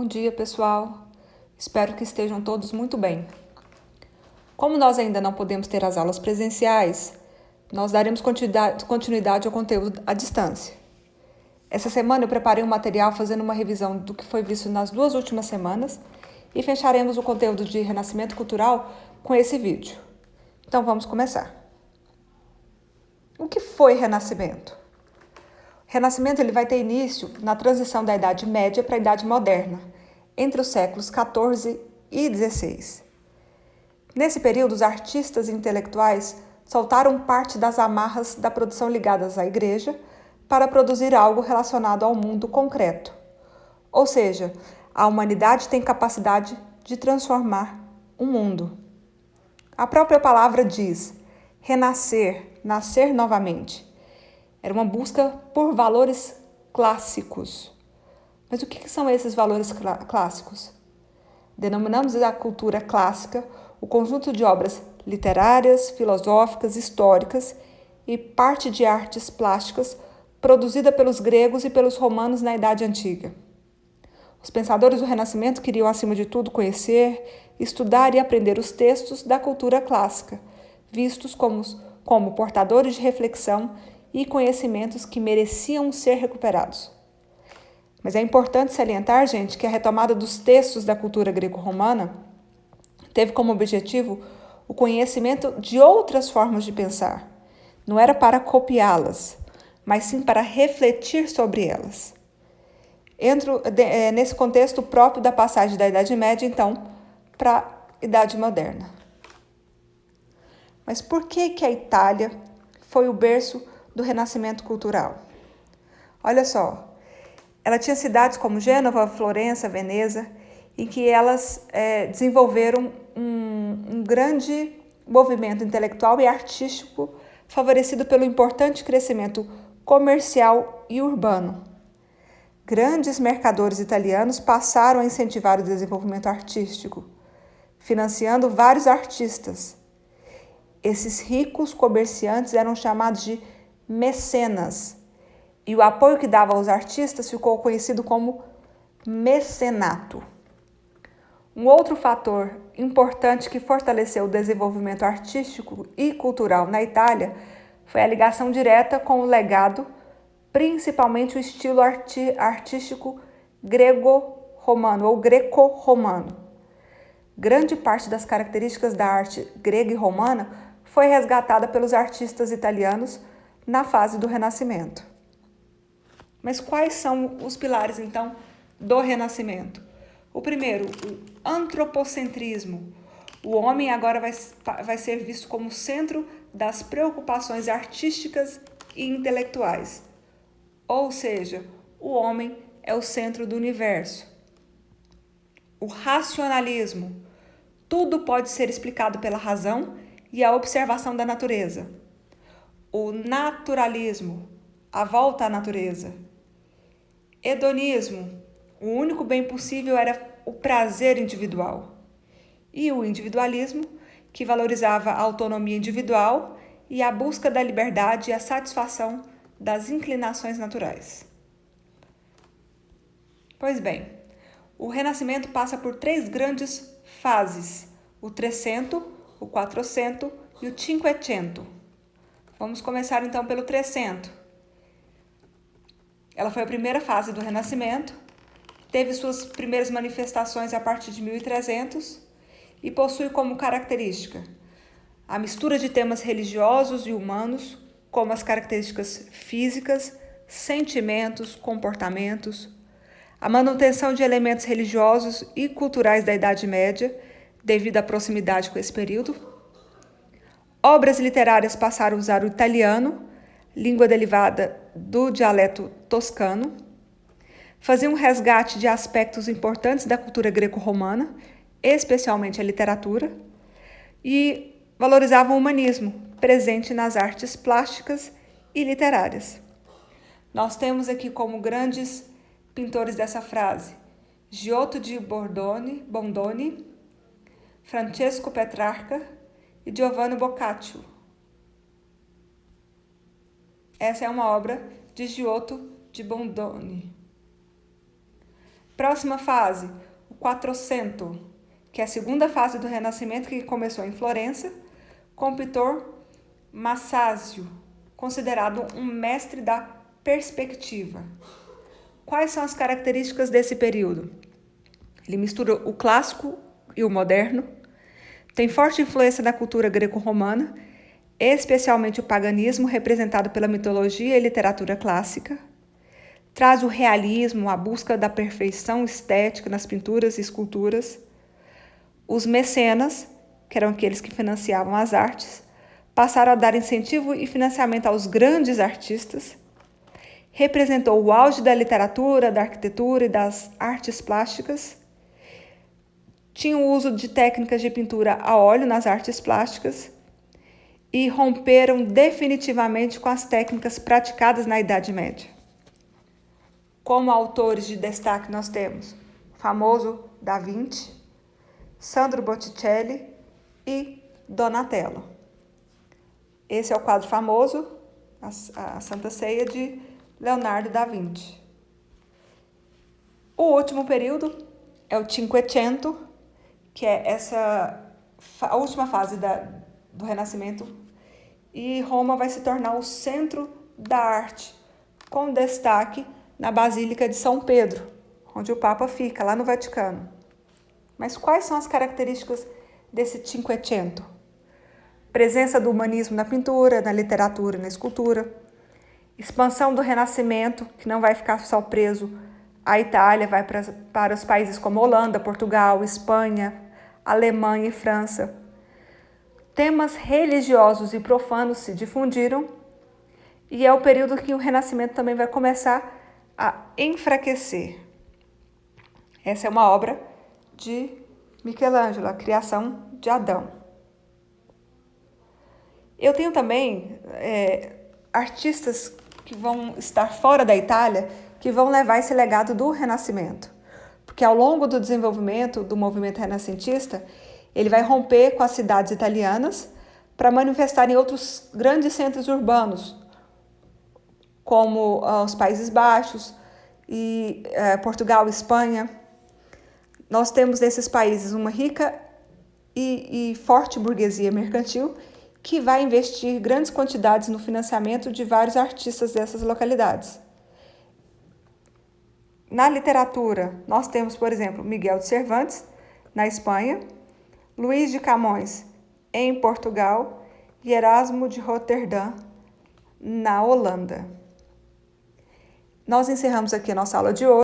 Bom dia, pessoal. Espero que estejam todos muito bem. Como nós ainda não podemos ter as aulas presenciais, nós daremos continuidade ao conteúdo à distância. Essa semana eu preparei um material fazendo uma revisão do que foi visto nas 2 últimas semanas e fecharemos o conteúdo de Renascimento Cultural com esse vídeo. Então vamos começar. O que foi Renascimento? O Renascimento ele vai ter início na transição da Idade Média para a Idade Moderna, entre os séculos XIV e XVI. Nesse período, os artistas e intelectuais soltaram parte das amarras da produção ligadas à igreja para produzir algo relacionado ao mundo concreto. Ou seja, a humanidade tem capacidade de transformar o mundo. A própria palavra diz renascer, nascer novamente. Era uma busca por valores clássicos. Mas o que são esses valores clássicos? Denominamos a cultura clássica o conjunto de obras literárias, filosóficas, históricas e parte de artes plásticas produzida pelos gregos e pelos romanos na Idade Antiga. Os pensadores do Renascimento queriam, acima de tudo, conhecer, estudar e aprender os textos da cultura clássica, vistos como portadores de reflexão e conhecimentos que mereciam ser recuperados. Mas é importante salientar, gente, que a retomada dos textos da cultura greco-romana teve como objetivo o conhecimento de outras formas de pensar. Não era para copiá-las, mas sim para refletir sobre elas. Entro nesse contexto próprio da passagem da Idade Média, então, para a Idade Moderna. Mas por que a Itália foi o berço do Renascimento cultural? Olha só, ela tinha cidades como Gênova, Florença, Veneza, em que elas desenvolveram um grande movimento intelectual e artístico favorecido pelo importante crescimento comercial e urbano. Grandes mercadores italianos passaram a incentivar o desenvolvimento artístico, financiando vários artistas. Esses ricos comerciantes eram chamados de mecenas, e o apoio que dava aos artistas ficou conhecido como mecenato. Um outro fator importante que fortaleceu o desenvolvimento artístico e cultural na Itália foi a ligação direta com o legado, principalmente o estilo artístico grego-romano ou greco-romano. Grande parte das características da arte grega e romana foi resgatada pelos artistas italianos na fase do Renascimento. Mas quais são os pilares, então, do Renascimento? O primeiro, o antropocentrismo. O homem agora vai ser visto como centro das preocupações artísticas e intelectuais. Ou seja, o homem é o centro do universo. O racionalismo. Tudo pode ser explicado pela razão e a observação da natureza. O naturalismo. A volta à natureza. Hedonismo. O único bem possível era o prazer individual. E o individualismo, que valorizava a autonomia individual e a busca da liberdade e a satisfação das inclinações naturais. Pois bem, o Renascimento passa por 3 grandes fases: o Trecento, o Quattrocento e o Cinquecento. Vamos começar então pelo Trecento. Ela foi a primeira fase do Renascimento, teve suas primeiras manifestações a partir de 1300 e possui como característica a mistura de temas religiosos e humanos, como as características físicas, sentimentos, comportamentos, a manutenção de elementos religiosos e culturais da Idade Média, devido à proximidade com esse período. Obras literárias passaram a usar o italiano, língua derivada do dialeto toscano. Fazia um resgate de aspectos importantes da cultura greco-romana, especialmente a literatura, e valorizava o humanismo, presente nas artes plásticas e literárias. Nós temos aqui como grandes pintores dessa frase Giotto di Bondone, Francesco Petrarca e Giovanni Boccaccio. Essa é uma obra de Giotto di Bondone. Próxima fase, o Quattrocento, que é a segunda fase do Renascimento, que começou em Florença, com o pintor Masaccio, considerado um mestre da perspectiva. Quais são as características desse período? Ele mistura o clássico e o moderno, tem forte influência da cultura greco-romana, especialmente o paganismo, representado pela mitologia e literatura clássica, traz o realismo, a busca da perfeição estética nas pinturas e esculturas. Os mecenas, que eram aqueles que financiavam as artes, passaram a dar incentivo e financiamento aos grandes artistas. Representou o auge da literatura, da arquitetura e das artes plásticas. Tinha o uso de técnicas de pintura a óleo nas artes plásticas e romperam definitivamente com as técnicas praticadas na Idade Média. Como autores de destaque nós temos o famoso Da Vinci, Sandro Botticelli e Donatello. Esse é o quadro famoso, a Santa Ceia de Leonardo da Vinci. O último período é o Cinquecento, que é a última fase do Renascimento, e Roma vai se tornar o centro da arte, com destaque na Basílica de São Pedro, onde o Papa fica, lá no Vaticano. Mas quais são as características desse Cinquecento? Presença do humanismo na pintura, na literatura e na escultura. Expansão do Renascimento, que não vai ficar só preso à Itália, vai para os países como Holanda, Portugal, Espanha, Alemanha e França. Temas religiosos e profanos se difundiram e é o período que o Renascimento também vai começar a enfraquecer. Essa é uma obra de Michelangelo, a criação de Adão. Eu tenho também artistas que vão estar fora da Itália, que vão levar esse legado do Renascimento. Porque ao longo do desenvolvimento do movimento renascentista, ele vai romper com as cidades italianas para manifestar em outros grandes centros urbanos, como os Países Baixos, e Portugal, Espanha. Nós temos nesses países uma rica e forte burguesia mercantil que vai investir grandes quantidades no financiamento de vários artistas dessas localidades. Na literatura, nós temos, por exemplo, Miguel de Cervantes, na Espanha, Luís de Camões, em Portugal, e Erasmo de Roterdã, na Holanda. Nós encerramos aqui a nossa aula de hoje.